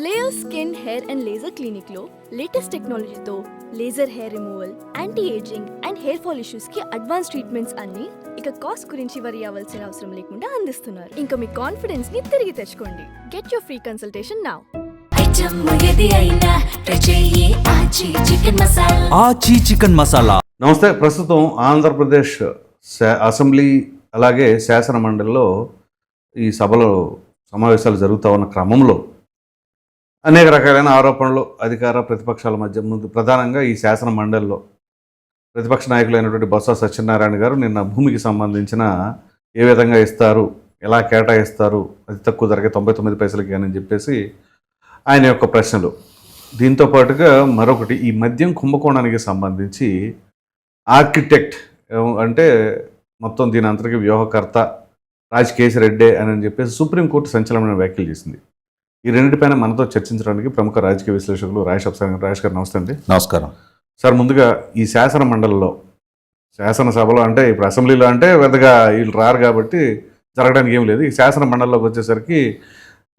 Layer skin hair and laser clinic లో latest టెక్నాలజీతో laser hair removal, anti ageing and hair fall issues కి advance treatments అన్ని ఇక cost గురించి వరి అవ్వాల్సిన అవసరం లేకుండా అందిస్తున్నారు. ఇంకా మీ కాన్ఫిడెన్స్ ని తిరిగి తెచ్చుకోండి. Get your free consultation now. ఆచి చికెన్ మసాలా. నమస్తే. ప్రస్తుతం ఆంధ్రప్రదేశ్ అసెంబ్లీ అలాగే శాసన మండలిలో ఈ సభలో సమావేశాలు జరుగుతూ ఉన్న క్రమంలో అనేక రకాలైన ఆరోపణలు అధికార ప్రతిపక్షాల మధ్య ముందు ప్రధానంగా ఈ శాసన మండలిలో ప్రతిపక్ష నాయకులైనటువంటి బొత్స సత్యనారాయణ గారు నిన్న భూమికి సంబంధించిన ఏ విధంగా ఇస్తారు, ఎలా కేటాయిస్తారు, అతి తక్కువ ధరకే 99 పైసలకి అని చెప్పేసి ఆయన యొక్క ప్రశ్నలు. దీంతో పాటుగా మరొకటి, ఈ మద్యం కుంభకోణానికి సంబంధించి ఆర్కిటెక్ట్ అంటే మొత్తం దీని అంతటికి వ్యూహకర్త రాజకేశ్ రెడ్డి అని చెప్పేసి సుప్రీంకోర్టు సంచలనమైన వ్యాఖ్యలు చేసింది. ఈ రెండింటిపైన మనతో చర్చించడానికి ప్రముఖ రాజకీయ విశ్లేషకులు రాజేష్ గారు. నమస్తే అండి. నమస్కారం సార్. ముందుగా ఈ శాసన మండలిలో శాసనసభలో అంటే ఇప్పుడు అసెంబ్లీలో అంటే పెద్దగా వీళ్ళు రారు కాబట్టి జరగడానికి ఏం లేదు. ఈ శాసన మండలిలోకి వచ్చేసరికి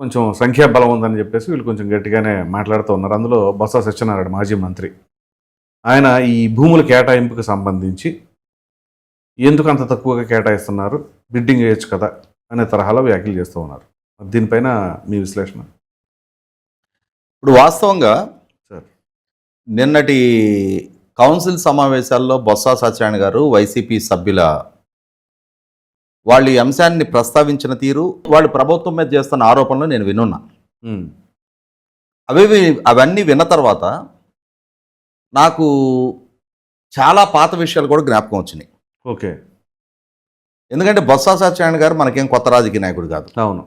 కొంచెం సంఖ్యాబలం ఉందని చెప్పేసి వీళ్ళు కొంచెం గట్టిగానే మాట్లాడుతూ ఉన్నారు. అందులో బొత్స సత్యనారాయణ మాజీ మంత్రి, ఆయన ఈ భూముల కేటాయింపుకు సంబంధించి ఎందుకు అంత తక్కువగా కేటాయిస్తున్నారు, బిడ్డింగ్ చేయొచ్చు కదా అనే తరహాలో వ్యాఖ్యలు చేస్తూ ఉన్నారు. దీనిపైన మీ విశ్లేషణ. ఇప్పుడు వాస్తవంగా సార్, నిన్నటి కౌన్సిల్ సమావేశాల్లో బొత్స సత్యనారాయణ గారు వైసీపీ సభ్యుల వాళ్ళు ఈ అంశాన్ని ప్రస్తావించిన తీరు, వాళ్ళు ప్రభుత్వం మీద చేస్తున్న ఆరోపణలు నేను వినున్నా. అవన్నీ విన్న తర్వాత నాకు చాలా పాత విషయాలు కూడా జ్ఞాపకం వచ్చినాయి. ఓకే. ఎందుకంటే బొత్స సత్యనారాయణ గారు మనకేం కొత్త రాజకీయ నాయకుడు కాదు. అవును.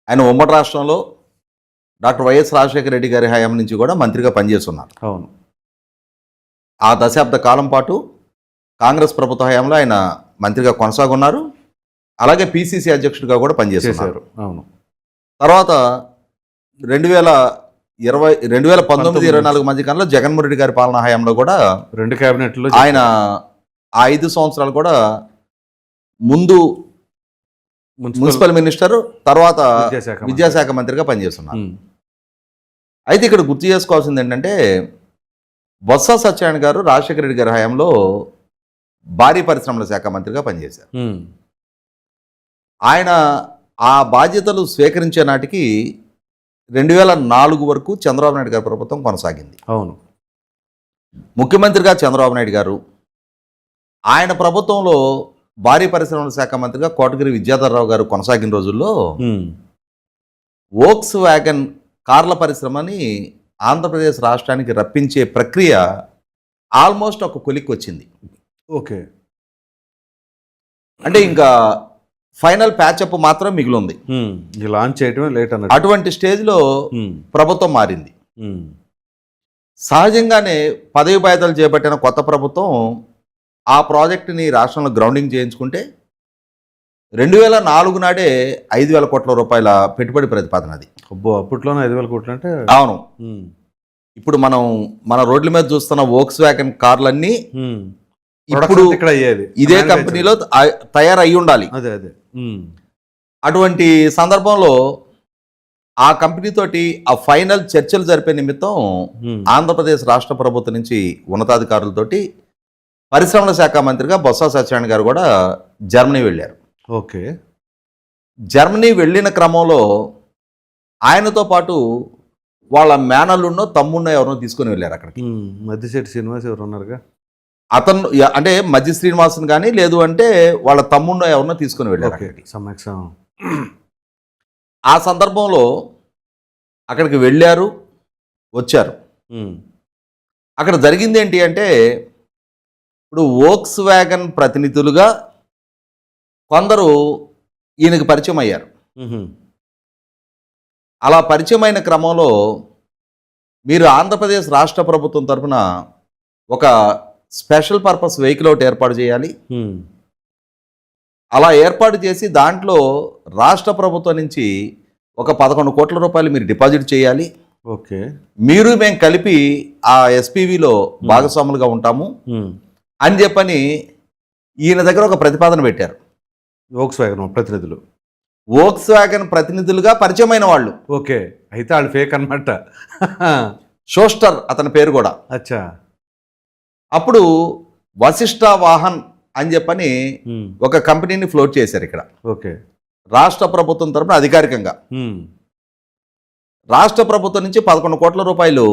ఆయన ఉమ్మడి రాష్ట్రంలో డాక్టర్ వైఎస్ రాజశేఖర రెడ్డి గారి హయాం నుంచి కూడా మంత్రిగా పనిచేస్తున్నారు. అవును. ఆ దశాబ్ద కాలం పాటు కాంగ్రెస్ ప్రభుత్వ హయాంలో ఆయన మంత్రిగా కొనసాగున్నారు. అలాగే పిసిసి అధ్యక్షుడిగా కూడా పనిచేస్తున్నారు. అవును. తర్వాత 2019-24 మధ్య కాలంలో జగన్మోహన్ రెడ్డి గారి పాలనా హయాంలో కూడా 2 క్యాబినెట్లో ఆయన ఆ 5 సంవత్సరాలు కూడా ముందు మున్సిపల్ మినిస్టర్, తర్వాత విద్యాశాఖ మంత్రిగా పనిచేస్తున్నారు. అయితే ఇక్కడ గుర్తు చేసుకోవాల్సింది ఏంటంటే బొత్స సత్యనారాయణ గారు రాజశేఖర రెడ్డి గారి హయాంలో భారీ పరిశ్రమల శాఖ మంత్రిగా పనిచేశారు. ఆయన ఆ బాధ్యతలు స్వీకరించే నాటికి 2004 వరకు చంద్రబాబు నాయుడు గారి ప్రభుత్వం కొనసాగింది. అవును. ముఖ్యమంత్రిగా చంద్రబాబు నాయుడు గారు, ఆయన ప్రభుత్వంలో భారీ పరిశ్రమల శాఖ మంత్రిగా కోటగిరి విద్యాధరరావు గారు కొనసాగిన రోజుల్లో వోక్స్ వ్యాగన్ కార్ల పరిశ్రమని ఆంధ్రప్రదేశ్ రాష్ట్రానికి రప్పించే ప్రక్రియ ఆల్మోస్ట్ ఒక కొలిక్కి వచ్చింది. ఓకే. అంటే ఇంకా ఫైనల్ ప్యాచప్ మాత్రం మిగిలింది. లాంచ్ చేయటమే లేట్ అన్నట్టు. అటువంటి స్టేజ్లో ప్రభుత్వం మారింది. సహజంగానే పదవి బాధ్యతలు చేపట్టిన కొత్త ప్రభుత్వం ఆ ప్రాజెక్టుని రాష్ట్రంలో గ్రౌండింగ్ చేయించుకుంటే 2004 నాడే 5,000 కోట్ల రూపాయల పెట్టుబడి ప్రతిపాదన. అది అప్పట్లోనే 5,000 కోట్లు అంటే అవును. ఇప్పుడు మన రోడ్ల మీద చూస్తున్న వోక్స్ వ్యాగన్ కార్లన్నీ ఇప్పుడు ఇక్కడ అయ్యేది ఇదే కంపెనీలో తయారయ్యి ఉండాలి. అదే అదే. అటువంటి సందర్భంలో ఆ కంపెనీ తోటి ఆ ఫైనల్ చర్చలు జరిపే నిమిత్తం ఆంధ్రప్రదేశ్ రాష్ట్ర ప్రభుత్వం నుంచి ఉన్నతాధికారులతోటి పరిశ్రమల శాఖ మంత్రిగా బొత్స సత్యనారాయణ గారు కూడా జర్మనీ వెళ్ళారు. ఓకే. జర్మనీ వెళ్ళిన క్రమంలో ఆయనతో పాటు వాళ్ళ మేనల్లున్నో తమ్మున్నో ఎవరినో తీసుకొని వెళ్ళారు అక్కడికి. మధ్యశెట్టి శ్రీనివాస్ ఎవరు ఉన్నారుగా, అతను అంటే మధ్య శ్రీనివాసన్ కానీ లేదు అంటే వాళ్ళ తమ్మున్నో ఎవరినో తీసుకొని వెళ్ళారు. ఆ సందర్భంలో అక్కడికి వెళ్ళారు, వచ్చారు. అక్కడ జరిగింది ఏంటి అంటే, ఇప్పుడు వోక్స్ వ్యాగన్ ప్రతినిధులుగా కొందరు ఈయనకి పరిచయం అయ్యారు. అలా పరిచయం అయిన క్రమంలో మీరు ఆంధ్రప్రదేశ్ రాష్ట్ర ప్రభుత్వం తరఫున ఒక స్పెషల్ పర్పస్ వెహికల్ ఒకటి ఏర్పాటు చేయాలి. అలా ఏర్పాటు చేసి దాంట్లో రాష్ట్ర ప్రభుత్వం నుంచి ఒక 11 కోట్ల రూపాయలు మీరు డిపాజిట్ చేయాలి. ఓకే. మేము కలిపి ఆ ఎస్పీవీలో భాగస్వాములుగా ఉంటాము అని చెప్పని ఈయన దగ్గర ఒక ప్రతిపాదన పెట్టారు వోక్స్ వ్యాగన్ ప్రతినిధులు. వోక్స్ వ్యాగన్ ప్రతినిధులుగా పరిచయమైన వాళ్ళు. ఓకే, అయితే వాళ్ళు ఫేక్ అనమాట. షోస్టర్ అతని పేరు కూడా. అచ్చా. అప్పుడు వశిష్ఠ వాహన్ అని చెప్పని ఒక కంపెనీని ఫ్లోట్ చేశారు ఇక్కడ. ఓకే. రాష్ట్ర ప్రభుత్వం తరపున అధికారికంగా. రాష్ట్ర ప్రభుత్వం నుంచి 11 కోట్ల రూపాయలు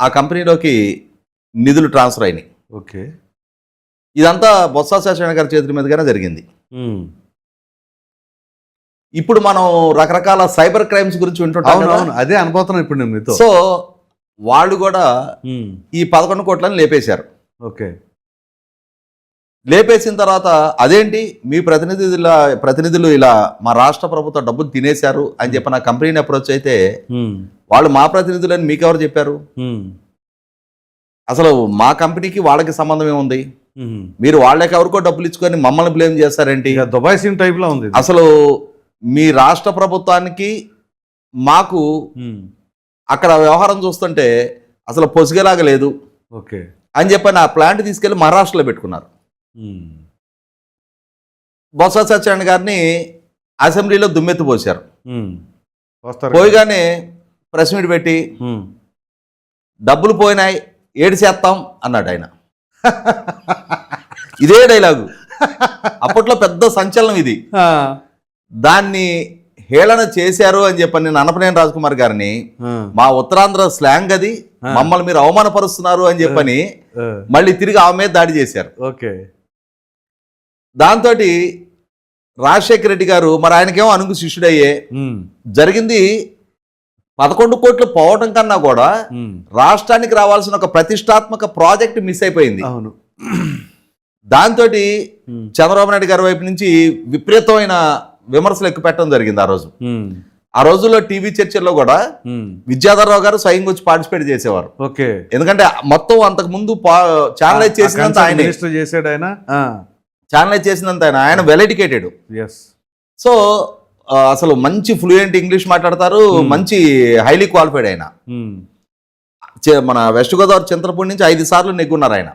ఆ కంపెనీలోకి నిధులు ట్రాన్స్ఫర్ అయినాయి. ఓకే. ఇదంతా బొత్స సత్యనారాయణ గారి చేతుల మీదుగానే జరిగింది. ఇప్పుడు మనం రకరకాల సైబర్ క్రైమ్స్ గురించి వింటుంటాం. అదే అనుభవం ఇప్పుడు నేను మీతో. సో వాళ్ళు కూడా ఈ 11 కోట్లను లేపేశారు. ఓకే. లేపేసిన తర్వాత అదేంటి మీ ప్రతినిధులు ఇలా మా రాష్ట్ర ప్రభుత్వ డబ్బులు తినేశారు అని చెప్పి నా కంపెనీని అప్రోచ్ అయితే వాళ్ళు మా ప్రతినిధులని మీకెవరు చెప్పారు? అసలు మా కంపెనీకి వాళ్ళకి సంబంధం ఏముంది? మీరు వాళ్ళకి ఎవరికో డబ్బులు ఇచ్చుకొని మమ్మల్ని బ్లేమ్ చేస్తారేంటి? దుబాయ్ సీన్ టైప్ లో ఉంది. అసలు మీ రాష్ట్ర ప్రభుత్వానికి మాకు అక్కడ వ్యవహారం చూస్తుంటే అసలు పొసిగేలాగా లేదు. ఓకే అని చెప్పి నా ప్లాంట్ తీసుకెళ్లి మహారాష్ట్రలో పెట్టుకున్నారు. బొత్స సత్యనారాయణ గారిని అసెంబ్లీలో దుమ్మెత్తి పోశారు. పోయిగానే ప్రెస్ మీట్ పెట్టి డబ్బులు పోయినాయి ఏడిచేస్తాం అన్నాడు ఆయన. ఇదే డైలాగు అప్పట్లో పెద్ద సంచలనం ఇది. దాన్ని హేళన చేశారు అని చెప్పని నేను అనపనేని రాజ్కుమార్ గారిని మా ఉత్తరాంధ్ర స్లాంగ్ అది, మమ్మల్ని మీరు అవమానపరుస్తున్నారు అని చెప్పని మళ్ళీ తిరిగి ఆమె మీద దాడి చేశారు. ఓకే. దాంతో రాజశేఖర రెడ్డి గారు మరి ఆయనకేమో అనుగు శిష్యుడయ్యే జరిగింది. 11 కోట్లు పోవటం కన్నా కూడా రాష్ట్రానికి రావాల్సిన ఒక ప్రతిష్టాత్మక ప్రాజెక్ట్ మిస్ అయిపోయింది. అవును. దాంతో చంద్రబాబు నాయుడు గారి వైపు నుంచి విపరీతమైన విమర్శలు ఎక్కుపెట్టడం జరిగింది. ఆ రోజుల్లో టీవీ చర్చల్లో కూడా విద్యాధరరావు గారు స్వయంగా వచ్చి పార్టిసిపేట్ చేసేవారు. ఓకే. ఎందుకంటే మొత్తం అంతకు ముందు ఛానలైజ్ చేసినంత ఆయన వెల్ ఎడ్యుకేటెడ్. సో అసలు మంచి ఫ్లూయెంట్ ఇంగ్లీష్ మాట్లాడతారు, మంచి హైలీ క్వాలిఫైడ్ ఆయన. మన వెస్ట్ గోదావరి చింతలపూడి నుంచి 5 సార్లు నెగ్గున్నారు ఆయన.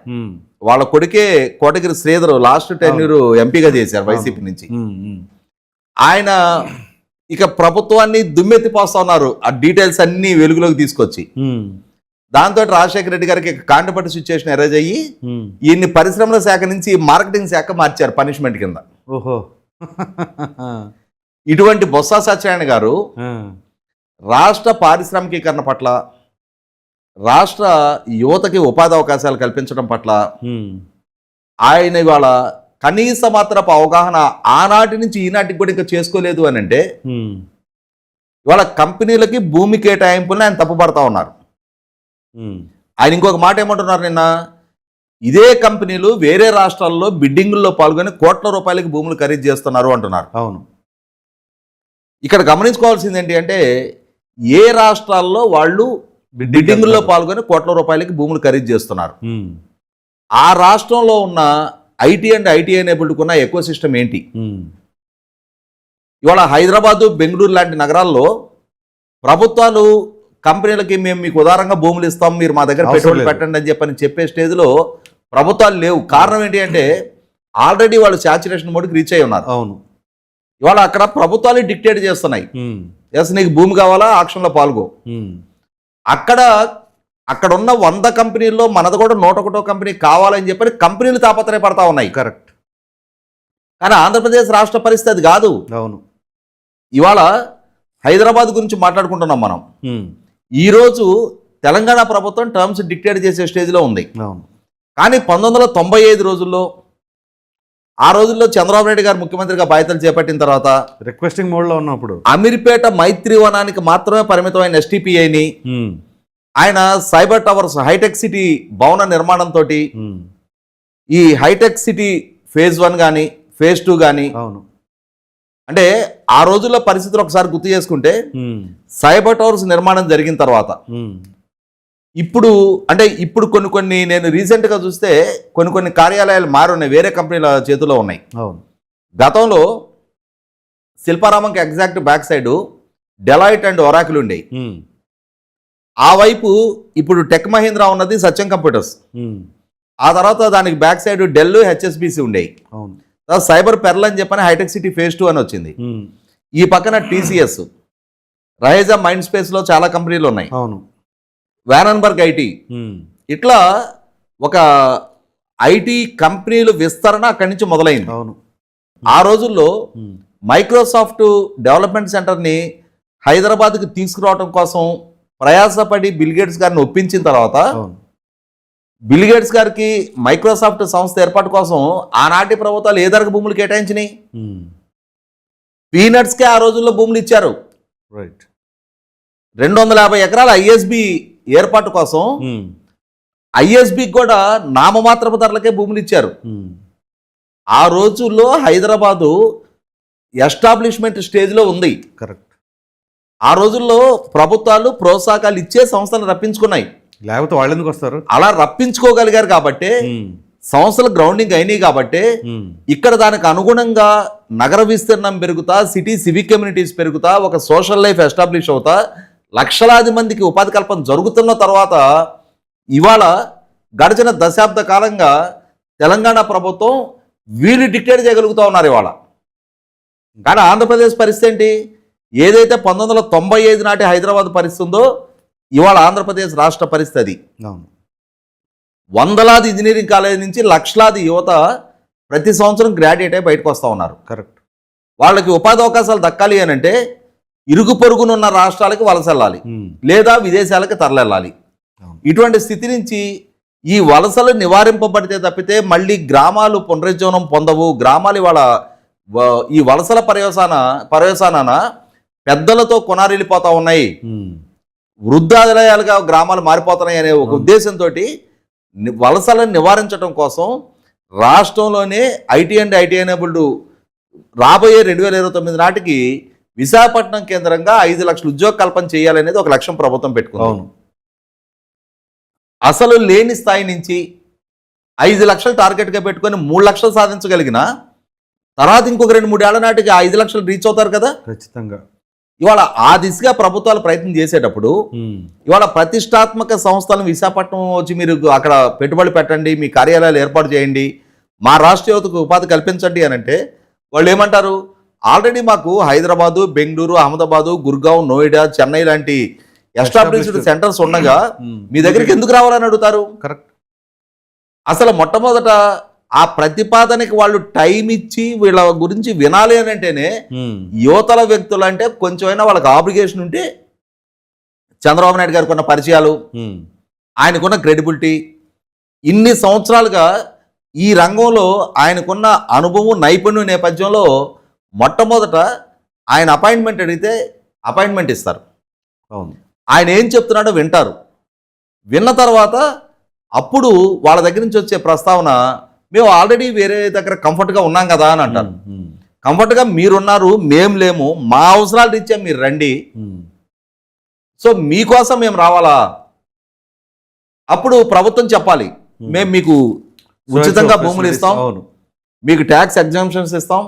వాళ్ళ కొడుకే కోటగిరి శ్రీధర్ లాస్ట్ టెన్యూర్ ఎంపీగా చేశారు వైసీపీ నుంచి. ఆయన ఇక ప్రభుత్వాన్ని దుమ్మెత్తిపోస్తా ఉన్నారు ఆ డీటెయిల్స్ అన్ని వెలుగులోకి తీసుకొచ్చి. దాంతో రాజశేఖర రెడ్డి గారికి కాంటపట్టి సిచ్యువేషన్ ఎరేజ్ అయ్యి ఈయన్ని పరిశ్రమల శాఖ నుంచి మార్కెటింగ్ శాఖ మార్చారు పనిష్మెంట్ కింద. ఓహో. ఇటువంటి బొత్స సత్యనారాయణ గారు రాష్ట్ర పారిశ్రామికీకరణ పట్ల, రాష్ట్ర యువతకి ఉపాధి అవకాశాలు కల్పించడం పట్ల ఆయన ఇవాళ కనీస మాత్రపు అవగాహన ఆనాటి నుంచి ఈనాటికి కూడా ఇంకా చేసుకోలేదు అని అంటే ఇవాళ కంపెనీలకి భూమి కేటాయింపులను ఆయన తప్పుపడతా ఉన్నారు. ఆయన ఇంకొక మాట ఏమంటున్నారు నిన్న, ఇదే కంపెనీలు వేరే రాష్ట్రాల్లో బిడ్డింగుల్లో పాల్గొని కోట్ల రూపాయలకి భూములు ఖరీదు చేస్తున్నారు అంటున్నారు. అవును. ఇక్కడ గమనించుకోవాల్సింది ఏంటి అంటే ఏ రాష్ట్రాల్లో వాళ్ళు బిడ్డింగుల్లో పాల్గొని కోట్ల రూపాయలకి భూములు ఖరీదు చేస్తున్నారు, ఆ రాష్ట్రంలో ఉన్న ఐటీ అండ్ ఐటీ ఎనేబుల్డ్ ఉన్న ఎకో సిస్టమ్ ఏంటి? ఇవాళ హైదరాబాదు, బెంగళూరు లాంటి నగరాల్లో ప్రభుత్వాలు కంపెనీలకి మేము మీకు ఉదారంగా భూములు ఇస్తాం, మీరు మా దగ్గర పెట్టుబడులు పెట్టండి అని చెప్పే స్టేజ్లో ప్రభుత్వాలు లేవు. కారణం ఏంటి అంటే ఆల్రెడీ వాళ్ళు సాచురేషన్ మోడ్కి రీచ్ అయి ఉన్నారు. అవును. ఇవాళ అక్కడ ప్రభుత్వాలు డిక్టేట్ చేస్తున్నాయి, ఎస్ నీకు భూమి కావాలా ఆక్షన్లో పాల్గో. అక్కడ ఉన్న 100 కంపెనీల్లో మనది కూడా 101వ కంపెనీ కావాలని చెప్పని కంపెనీలు తాపత్రయపడతా ఉన్నాయి. కరెక్ట్. కానీ ఆంధ్రప్రదేశ్ రాష్ట్ర పరిస్థితి కాదు. అవును. ఇవాళ హైదరాబాద్ గురించి మాట్లాడుకుంటున్నాం మనం. ఈరోజు తెలంగాణ ప్రభుత్వం టర్మ్స్ డిక్టేట్ చేసే స్టేజ్లో ఉంది. కానీ 1995 రోజుల్లో, ఆ రోజుల్లో చంద్రబాబు నాయుడు గారు ముఖ్యమంత్రిగా బాధ్యతలు చేపట్టిన తర్వాత రిక్వెస్టింగ్ మోడ్లో ఉన్నప్పుడు అమీర్పేట మైత్రివనానికి మాత్రమే పరిమితమైన ఎస్టీపీఐని ఆయన సైబర్ టవర్స్ హైటెక్ సిటీ భవన నిర్మాణంతో ఈ హైటెక్ సిటీ ఫేజ్ 1 కానీ ఫేజ్ 2 కానీ, అంటే ఆ రోజుల్లో పరిస్థితులు ఒకసారి గుర్తు చేసుకుంటే సైబర్ టవర్స్ నిర్మాణం జరిగిన తర్వాత ఇప్పుడు కొన్ని నేను రీసెంట్గా చూస్తే కొన్ని కార్యాలయాలు మారున్నాయి, వేరే కంపెనీల చేతిలో ఉన్నాయి. గతంలో శిల్పారామంకి exact back side Deloitte and Oracle ఉండేవి. ఆ వైపు ఇప్పుడు టెక్ మహీంద్రా ఉన్నది సత్యం కంప్యూటర్స్. ఆ తర్వాత దానికి బ్యాక్ సైడ్ డెల్, హెచ్ఎస్బిసి ఉండేవి. సైబర్ పెర్ల్ అని చెప్పని హైటెక్ సిటీ ఫేజ్ 2 అని వచ్చింది. ఈ పక్కన టీసీఎస్, రైజా మైండ్ స్పేస్లో చాలా కంపెనీలు ఉన్నాయి, అవును. వ్యానన్బర్గ్ ఐటీ, ఇట్లా ఒక ఐటీ కంపెనీలు విస్తరణ అక్కడి నుంచి మొదలైంది. అవును. ఆ రోజుల్లో మైక్రోసాఫ్ట్ డెవలప్మెంట్ సెంటర్ని హైదరాబాద్కి తీసుకురావడం కోసం ప్రయాసపడి బిల్ గేట్స్ గారిని ఒప్పించిన తర్వాత బిల్ గేట్స్ గారికి మైక్రోసాఫ్ట్ సంస్థ ఏర్పాటు కోసం ఆనాటి ప్రభుత్వాలు ఏ ధరకు భూములు కేటాయించినాయి? పీనట్స్కే ఆ రోజుల్లో భూములు ఇచ్చారు. రైట్. 250 ఎకరాల ఐఎస్బి ఏర్పాటు కోసం ఐఎస్బికి కూడా నామమాత్రపు ధరలకే భూములు ఇచ్చారు. ఆ రోజుల్లో హైదరాబాదు ఎస్టాబ్లిష్మెంట్ స్టేజ్లో ఉంది. కరెక్ట్. ఆ రోజుల్లో ప్రభుత్వాలు ప్రోత్సాహకాలు ఇచ్చే సంస్థలు రప్పించుకున్నాయి. లేకపోతే వాళ్ళు ఎందుకు వస్తారు? అలా రప్పించుకోగలిగారు కాబట్టి, సంస్థలు గ్రౌండింగ్ అయినాయి కాబట్టి ఇక్కడ దానికి అనుగుణంగా నగర విస్తీర్ణం పెరుగుతా, సిటీ సివిక్ కమ్యూనిటీస్ పెరుగుతా, ఒక సోషల్ లైఫ్ ఎస్టాబ్లిష్ అవుతా, లక్షలాది మందికి ఉపాధి కల్పన జరుగుతున్న తర్వాత ఇవాళ గడిచిన దశాబ్ద కాలంగా తెలంగాణ ప్రభుత్వం వీళ్ళు డిక్టేట్ చేయగలుగుతూ ఉన్నారు ఇవాళ. కానీ ఆంధ్రప్రదేశ్ పరిస్థితి ఏంటి? ఏదైతే 1995 నాటి హైదరాబాద్ పరిస్థితి ఉందో ఇవాళ ఆంధ్రప్రదేశ్ రాష్ట్ర పరిస్థితి. వందలాది ఇంజనీరింగ్ కాలేజ్ నుంచి లక్షలాది యువత ప్రతి సంవత్సరం గ్రాడ్యుయేట్ అయి బయటకు వస్తూ ఉన్నారు. కరెక్ట్. వాళ్ళకి ఉపాధి అవకాశాలు దక్కాలి అని అంటే ఇరుగు పొరుగునున్న రాష్ట్రాలకి వలస వెళ్ళాలి, లేదా విదేశాలకి తరలివెళ్ళాలి. ఇటువంటి స్థితి నుంచి ఈ వలసలు నివారింపబడితే తప్పితే మళ్ళీ గ్రామాలు పునరుజ్జీవనం పొందవు. గ్రామాలు ఇవాళ ఈ వలసల పర్యవసానాన పెద్దలతో కొనారిల్లిపోతా ఉన్నాయి, వృద్ధాలయాలుగా గ్రామాలు మారిపోతున్నాయి అనే ఒక ఉద్దేశంతో వలసలను నివారించడం కోసం రాష్ట్రంలోనే ఐటీ అండ్ ఐటీ ఎనేబుల్డ్ రాబోయే 2029 నాటికి విశాఖపట్నం కేంద్రంగా 5 లక్షల ఉద్యోగ కల్పన చేయాలనేది ఒక లక్ష్యం ప్రభుత్వం పెట్టుకుంది. అసలు లేని స్థాయి నుంచి 5 లక్షలు టార్గెట్గా పెట్టుకొని 3 లక్షలు సాధించగలిగిన తర్వాత ఇంకొక 2-3 ఏళ్ల నాటికి 5 లక్షలు రీచ్ అవుతారు కదా ఖచ్చితంగా. ఇవాళ ఆ దిశగా ప్రభుత్వాలు ప్రయత్నం చేసేటప్పుడు ఇవాళ ప్రతిష్టాత్మక సంస్థలను విశాఖపట్నం వచ్చి మీరు అక్కడ పెట్టుబడి పెట్టండి, మీ కార్యాలయాలు ఏర్పాటు చేయండి, మా రాష్ట్ర యువతకు ఉపాధి కల్పించండి అని అంటే వాళ్ళు ఏమంటారు? ఆల్రెడీ మాకు హైదరాబాదు, బెంగళూరు, అహ్మదాబాదు, గుర్గావ్, నోయిడా, చెన్నై లాంటి ఎస్టాబ్లిష్డ్ సెంటర్స్ ఉండగా మీ దగ్గరికి ఎందుకు రావాలని అడుగుతారు. కరెక్ట్. అసలు మొట్టమొదట ఆ ప్రతిపాదనకి వాళ్ళు టైం ఇచ్చి వీళ్ళ గురించి వినాలి అని అంటేనే యువతల వ్యక్తులు అంటే కొంచెమైనా వాళ్ళకి ఆబ్లిగేషన్ ఉంటే చంద్రబాబు నాయుడు గారికి ఉన్న పరిచయాలు, ఆయనకున్న క్రెడిబిలిటీ, ఇన్ని సంవత్సరాలుగా ఈ రంగంలో ఆయనకున్న అనుభవం, నైపుణ్యం నేపథ్యంలో మొట్టమొదట ఆయన అపాయింట్మెంట్ అడిగితే అపాయింట్మెంట్ ఇస్తారు. ఆయన ఏం చెప్తున్నాడో వింటారు. విన్న తర్వాత అప్పుడు వాళ్ళ దగ్గర నుంచి వచ్చే ప్రస్తావన మేము ఆల్రెడీ వేరే దగ్గర కంఫర్ట్గా ఉన్నాం కదా అని అంటారు. కంఫర్ట్గా మీరున్నారు, మేము లేము, మా అవసరాలు రీత్యా మీరు రండి, సో మీకోసం మేము రావాలా? అప్పుడు ప్రభుత్వం చెప్పాలి మేము మీకు ఉచితంగా భూములు ఇస్తాం, మీకు ట్యాక్స్ ఎగ్జామ్షన్స్ ఇస్తాం,